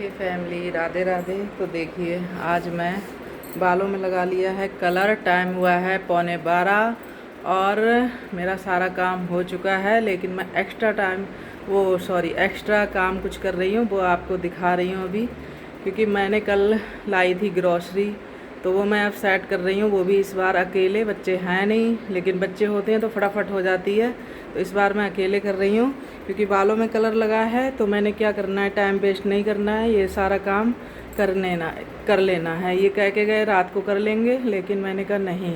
हे family, Radhe Radhe. तो देखिए, आज मैं बालों में लगा लिया है कलर। टाइम हुआ है 11:15 और मेरा सारा काम हो चुका है, लेकिन मैं एक्स्ट्रा काम कुछ कर रही हूँ, वो आपको दिखा रही हूँ अभी। क्योंकि मैंने कल लाई थी ग्रॉसरी, तो वो मैं अब सेट कर रही हूँ। वो भी इस बार अकेले, बच्चे हैं नहीं, लेकिन बच्चे होते हैं तो फटाफट हो जाती है। तो इस बार मैं अकेले कर रही हूँ, क्योंकि बालों में कलर लगा है। तो मैंने क्या करना है, टाइम वेस्ट नहीं करना है, ये सारा काम कर लेना है। ये कह के गए रात को कर लेंगे, लेकिन मैंने कहा नहीं,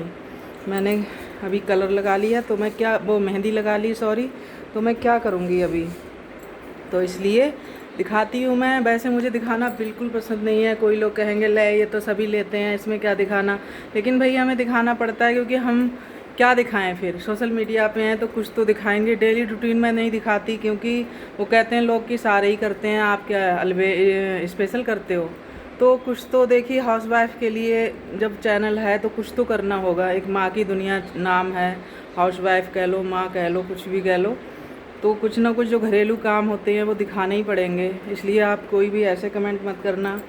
मैंने अभी कलर लगा लिया तो मैं क्या, वो मेहंदी लगा ली सॉरी, तो मैं क्या करूँगी अभी। तो इसलिए दिखाती हूँ मैं। वैसे मुझे दिखाना बिल्कुल पसंद नहीं है। कोई लोग कहेंगे ले ये तो सभी लेते हैं, इसमें क्या दिखाना। लेकिन भैया हमें दिखाना पड़ता है, क्योंकि हम क्या दिखाएं फिर, सोशल मीडिया पे हैं तो कुछ तो दिखाएंगे। डेली रूटीन में नहीं दिखाती, क्योंकि वो कहते हैं लोग कि सारे ही करते हैं, आप क्या स्पेशल करते हो। तो कुछ तो देखिए, हाउसवाइफ के लिए जब चैनल है तो कुछ तो करना होगा। एक माँ की दुनिया नाम है, हाउसवाइफ कह लो, माँ कह लो, कुछ भी कह लो। तो कुछ ना कुछ जो घरेलू काम होते हैं वो दिखाने ही पड़ेंगे। इसलिए आप कोई भी ऐसे कमेंट मत करना।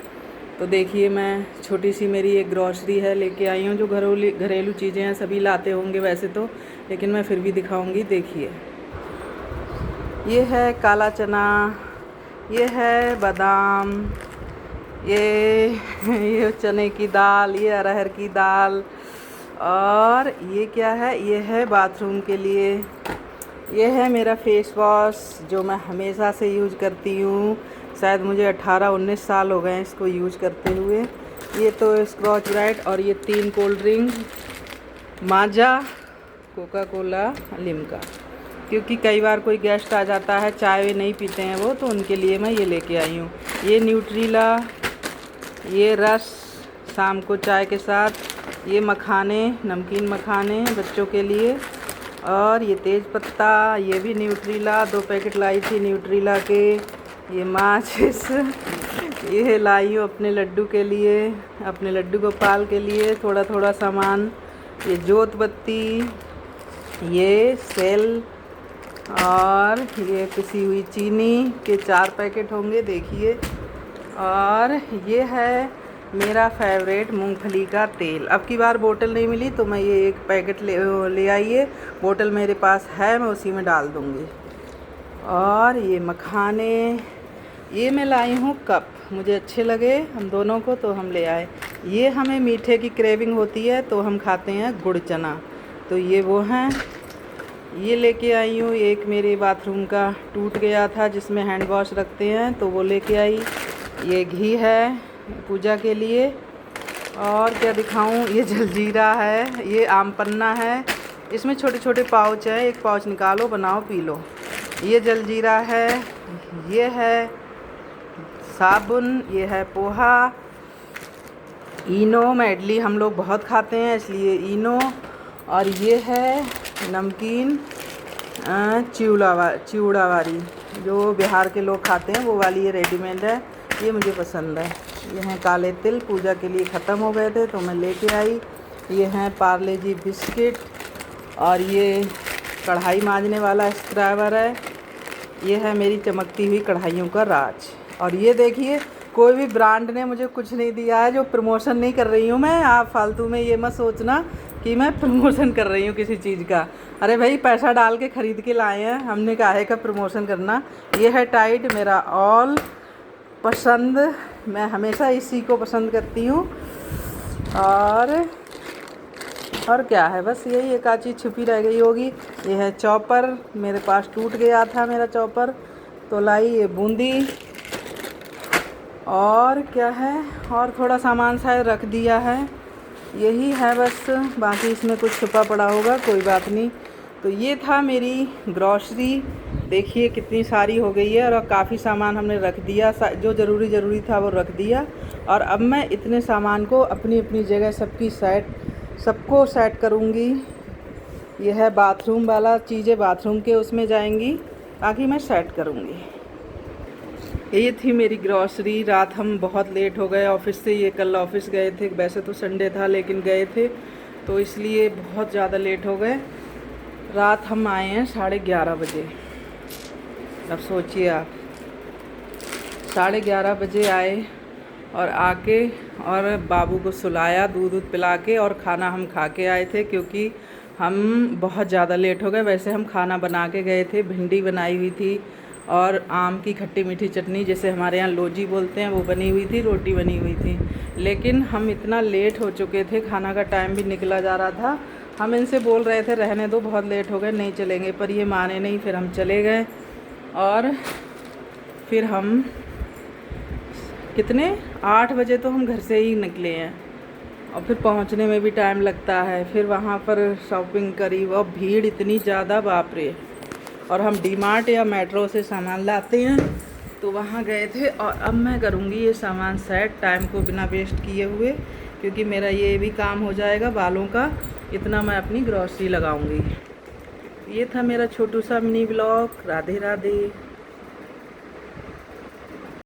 तो देखिए, मैं छोटी सी मेरी एक ग्रॉसरी है लेके आई हूँ, जो घरेलू चीज़ें हैं, सभी लाते होंगे वैसे तो, लेकिन मैं फिर भी दिखाऊंगी। देखिए, ये है काला चना, ये है बादाम, ये चने की दाल, ये अरहर की दाल, और ये क्या है, ये है बाथरूम के लिए। ये है मेरा फेस वॉश, जो मैं हमेशा से यूज करती हूँ। शायद मुझे 18-19 साल हो गए हैं इसको यूज करते हुए। ये तो स्कॉच ब्राइट, और ये 3 कोल्ड ड्रिंक, माजा, कोका कोला, लिम्का। क्योंकि कई बार कोई गेस्ट आ जाता है, चाय नहीं पीते हैं वो, तो उनके लिए मैं ये लेके आई हूँ। ये न्यूट्रीला, ये रस शाम को चाय के साथ, ये मखाने, नमकीन मखाने बच्चों के लिए, और ये तेज पत्ता, ये भी न्यूट्रीला, 2 पैकेट लाई थी न्यूट्रीला के। ये माचिस, ये लाई हूँ अपने लड्डू के लिए, अपने लड्डू गोपाल के लिए थोड़ा थोड़ा सामान। ये जोत बत्ती, ये सेल, और ये पिसी हुई चीनी के 4 पैकेट होंगे, देखिए। और ये है मेरा फेवरेट मूंगफली का तेल। अब की बार बोतल नहीं मिली तो मैं ये 1 पैकेट ले आई है। बोतल मेरे पास है, मैं उसी में डाल दूँगी। और ये मखाने, ये मैं लाई हूँ कप, मुझे अच्छे लगे हम दोनों को तो हम ले आए। ये हमें मीठे की क्रेविंग होती है तो हम खाते हैं गुड़ चना, तो ये वो हैं। ये लेके आई हूँ, एक मेरे बाथरूम का टूट गया था जिसमें हैंड वॉश रखते हैं, तो वो लेके आई। ये घी है पूजा के लिए। और क्या दिखाऊं, ये जलजीरा है, ये आम पन्ना है, इसमें छोटे छोटे पाउच है, एक पाउच निकालो, बनाओ, पी लो। ये जलजीरा है, ये है साबुन, ये है पोहा, इनो, इडली हम लोग बहुत खाते हैं इसलिए इनो, और ये है नमकीन चिवड़ा वाली, जो बिहार के लोग खाते हैं वो वाली, ये रेडीमेड है, ये मुझे पसंद है। ये हैं काले तिल, पूजा के लिए ख़त्म हो गए थे तो मैं लेके आई। ये हैं पार्ले जी बिस्किट, और ये कढ़ाई मांजने वाला स्क्रबर है। ये है मेरी चमकती हुई कढ़ाइयों का राज। और ये देखिए, कोई भी ब्रांड ने मुझे कुछ नहीं दिया है, जो प्रमोशन नहीं कर रही हूँ मैं। आप फालतू में ये मत सोचना कि मैं प्रमोशन कर रही हूँ किसी चीज़ का। अरे भाई, पैसा डाल के ख़रीद के लाए हैं, हमने काहे का प्रमोशन करना। ये है टाइड, मेरा ऑल पसंद, मैं हमेशा इसी को पसंद करती हूँ। और क्या है, बस यही एक आध चीज़ छुपी रह गई होगी। ये है चॉपर, मेरे पास टूट गया था मेरा चॉपर तो लाई। ये बूंदी, और क्या है, और थोड़ा सामान शायद रख दिया है, यही है बस। बाकी इसमें कुछ छुपा पड़ा होगा, कोई बात नहीं। तो ये था मेरी ग्रॉसरी। देखिए कितनी सारी हो गई है, और काफ़ी सामान हमने रख दिया, जो ज़रूरी था वो रख दिया। और अब मैं इतने सामान को अपनी अपनी जगह सबको सेट करूँगी। यह है बाथरूम वाला चीज़ें, बाथरूम के उसमें जाएंगी, ताकि मैं सेट करूँगी। ये थी मेरी ग्रॉसरी। रात हम बहुत लेट हो गए ऑफिस से, ये कल ऑफिस गए थे, वैसे तो संडे था लेकिन गए थे, तो इसलिए बहुत ज़्यादा लेट हो गए। रात हम आए हैं 11:30 बजे। अब सोचिए आप, 11:30 बजे आए और आके और बाबू को सुलाया, दूध पिला के, और खाना हम खा के आए थे क्योंकि हम बहुत ज़्यादा लेट हो गए। वैसे हम खाना बना के गए थे, भिंडी बनाई हुई थी और आम की खट्टी मीठी चटनी, जैसे हमारे यहाँ लोजी बोलते हैं, वो बनी हुई थी, रोटी बनी हुई थी। लेकिन हम इतना लेट हो चुके थे, खाना का टाइम भी निकला जा रहा था। हम इनसे बोल रहे थे रहने दो, बहुत लेट हो गए, नहीं चलेंगे, पर ये माने नहीं। फिर हम चले गए और फिर हम कितने 8 बजे तो हम घर से ही निकले हैं और फिर पहुंचने में भी टाइम लगता है। फिर वहाँ पर शॉपिंग करी, और भीड़ इतनी ज़्यादा, बाप रे। और हम डीमार्ट या मेट्रो से सामान लाते हैं, तो वहाँ गए थे। और अब मैं करूँगी ये सामान सेट, टाइम को बिना वेस्ट किए हुए, क्योंकि मेरा ये भी काम हो जाएगा बालों का। इतना मैं अपनी ग्रॉसरी लगाऊंगी। ये था मेरा छोटू सा मिनी ब्लॉग। राधे राधे।